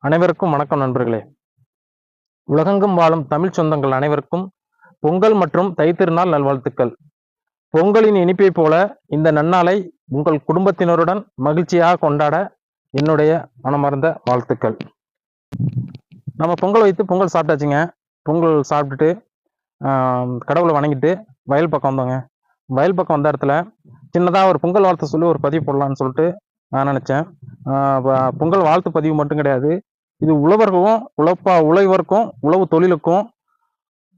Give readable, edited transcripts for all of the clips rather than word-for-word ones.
அனைவருக்கும் வணக்கம் நண்பர்களே. உலகெங்கும் வாழும் தமிழ் சொந்தங்கள் அனைவருக்கும் பொங்கல் மற்றும் தைத்திருநாள் நல்வாழ்த்துக்கள். பொங்கலின் இனிப்பை போல இந்த நன்னாளை உங்கள் குடும்பத்தினருடன் மகிழ்ச்சியாக கொண்டாட என்னுடைய மனமார்ந்த வாழ்த்துக்கள். நம்ம பொங்கல் வைத்து பொங்கல் சாப்பிட்டாச்சுங்க. பொங்கல் சாப்பிட்டுட்டு கடவுளை வணங்கிட்டு வயல் பக்கம் வந்தோங்க. வயல் பக்கம் வந்த இடத்துல சின்னதாக ஒரு பொங்கல் வாழ்த்து சொல்லி ஒரு பதிவு போடலான்னு சொல்லிட்டு நான் நினச்சேன். பொங்கல் வாழ்த்து பதிவு மட்டும் கிடையாது, இது உழவர்களும் உழைவருக்கும் உழவு தொழிலுக்கும்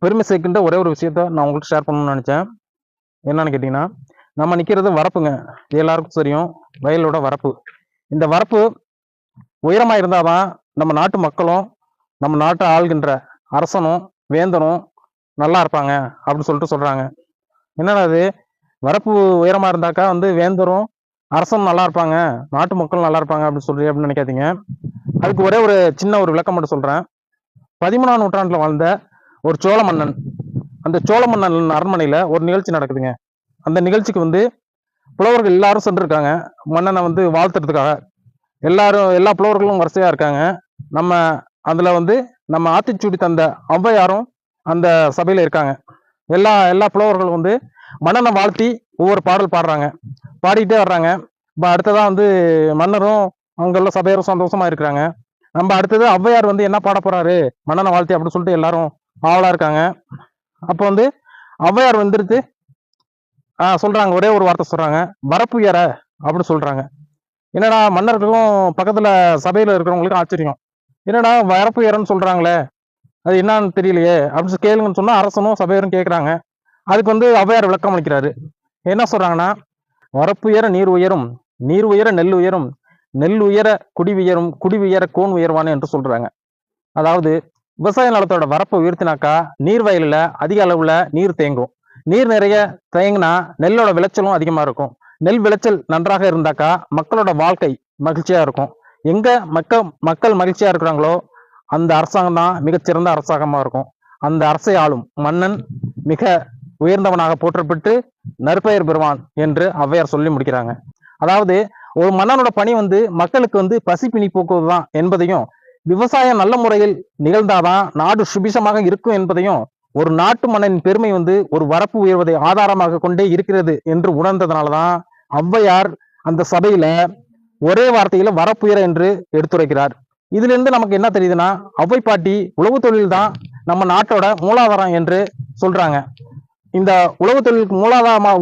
பெருமை சேர்க்கின்ற ஒரே ஒரு விஷயத்த நான் உங்களுக்கு ஷேர் பண்ணணும்னு நினச்சேன். என்னன்னு கேட்டிங்கன்னா, நம்ம நிற்கிறது வரப்புங்க. எல்லாருக்கும் தெரியும், வயலோட வரப்பு. இந்த வரப்பு உயரமாக இருந்தால் தான் நம்ம நாட்டு மக்களும் நம்ம நாட்டை ஆள்கின்ற அரசனும் வேந்தனும் நல்லா இருப்பாங்க அப்படின்னு சொல்லிட்டு சொல்கிறாங்க. என்னன்னா அது வரப்பு உயரமாக இருந்தாக்கா வேந்தரும் அரசனும் நல்லா இருப்பாங்க, நாட்டு மக்களும் நல்லா இருப்பாங்க அப்படின்னு நினைக்காதீங்க. அதுக்கு ஒரே ஒரு சின்ன ஒரு விளக்கம் மட்டும் சொல்றேன். 13ஆம் நூற்றாண்டுல வாழ்ந்த ஒரு சோழ மன்னன், அந்த சோழ மன்னன் அரண்மனையில ஒரு நிகழ்ச்சி நடக்குதுங்க. அந்த நிகழ்ச்சிக்கு புலவர்கள் எல்லாரும் சென்றிருக்காங்க மன்னனை வாழ்த்துறதுக்காக. எல்லா புலவர்களும் வரிசையா இருக்காங்க. நம்ம அதுல நம்ம ஆத்திச்சூடி தந்த ஔவையாரும் அந்த சபையில இருக்காங்க. எல்லா புலவர்களும் மன்னனை வாழ்த்தி ஒவ்வொரு பாடல் பாடுறாங்க, பாடிக்கிட்டே வர்றாங்க. இப்போ அடுத்ததா மன்னரும் அவங்க சபையாரும் சந்தோஷமா இருக்கிறாங்க. நம்ம அடுத்தது ஔவையார் என்ன பாட போறாரு மன்னனை வாழ்த்தி அப்படின்னு சொல்லிட்டு எல்லாரும் ஆவலா இருக்காங்க. அப்போ ஔவையார் சொல்றாங்க, ஒரே ஒரு வார்த்தை சொல்றாங்க, வரப்புயர அப்படின்னு சொல்றாங்க. என்னடா மன்னர்களுக்கும் பக்கத்துல சபையில இருக்கிறவங்களுக்கும் ஆச்சரியம், என்னடா வரப்புயரன்னு சொல்றாங்களே, அது என்னன்னு தெரியலையே அப்படின்னு கேளுங்கன்னு சொன்னா அரசனும் சபையரும் கேட்குறாங்க. அதுக்கு ஔவையார் விளக்கம் அளிக்கிறாரு. என்ன சொல்றாங்கன்னா, வரப்புயர நீர் உயரும், நீர் உயர நெல் உயரும், நெல் உயர குடி உயரும், குடி உயர கோன் உயர்வானு என்று சொல்றாங்க. அதாவது விவசாய நிலத்தோட வரப்பை உயர்த்தினாக்கா நீர் வயலில் அதிக அளவுல நீர் தேங்கும். நீர் நிறைய தேங்கினா நெல்லோட விளைச்சலும் அதிகமா இருக்கும். நெல் விளைச்சல் நன்றாக இருந்தாக்கா மக்களோட வாழ்க்கை மகிழ்ச்சியா இருக்கும். எங்க மக்கள் மகிழ்ச்சியா இருக்கிறாங்களோ அந்த அரசாங்கம் தான் மிகச்சிறந்த அரசாங்கமா இருக்கும். அந்த அரசை ஆளும் மன்னன் மிக உயர்ந்தவனாக போற்றப்பட்டு நற்பெயர் பெறுவான் என்று ஔவையார் சொல்லி முடிக்கிறாங்க. அதாவது ஒரு மன்னனோட பணி மக்களுக்கு பசி பிணி போக்குவது தான் என்பதையும், விவசாயம் நல்ல முறையில் நிகழ்ந்தாதான் நாடு சுபிசமாக இருக்கும் என்பதையும், ஒரு நாட்டு மன்னனின் பெருமை ஒரு வரப்பு உயர்வதை ஆதாரமாக கொண்டே இருக்கிறது என்று உணர்ந்ததுனாலதான் ஔவையார் அந்த சபையில ஒரே வார்த்தையில வரப்புயர என்று எடுத்துரைக்கிறார். இதுல இருந்து நமக்கு என்ன தெரியுதுன்னா, ஔவை பாட்டி உழவு தொழில் தான் நம்ம நாட்டோட மூலாதாரம் என்று சொல்றாங்க. இந்த உழவு தொழிலுக்கு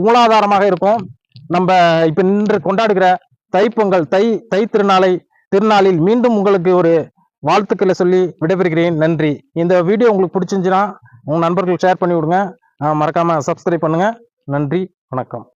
மூலாதாரமாக இருக்கும் நம்ம இப்ப நின்று கொண்டாடுகிற தைப்பொங்கல் தை திருநாளில் மீண்டும் உங்களுக்கு ஒரு வாழ்த்துக்களை சொல்லி விடைபெறுகிறேன். நன்றி. இந்த வீடியோ உங்களுக்கு பிடிச்சிருந்துச்சுன்னா உங்க நண்பர்களுக்கு ஷேர் பண்ணி விடுங்க. மறக்காம சப்ஸ்கிரைப் பண்ணுங்க. நன்றி, வணக்கம்.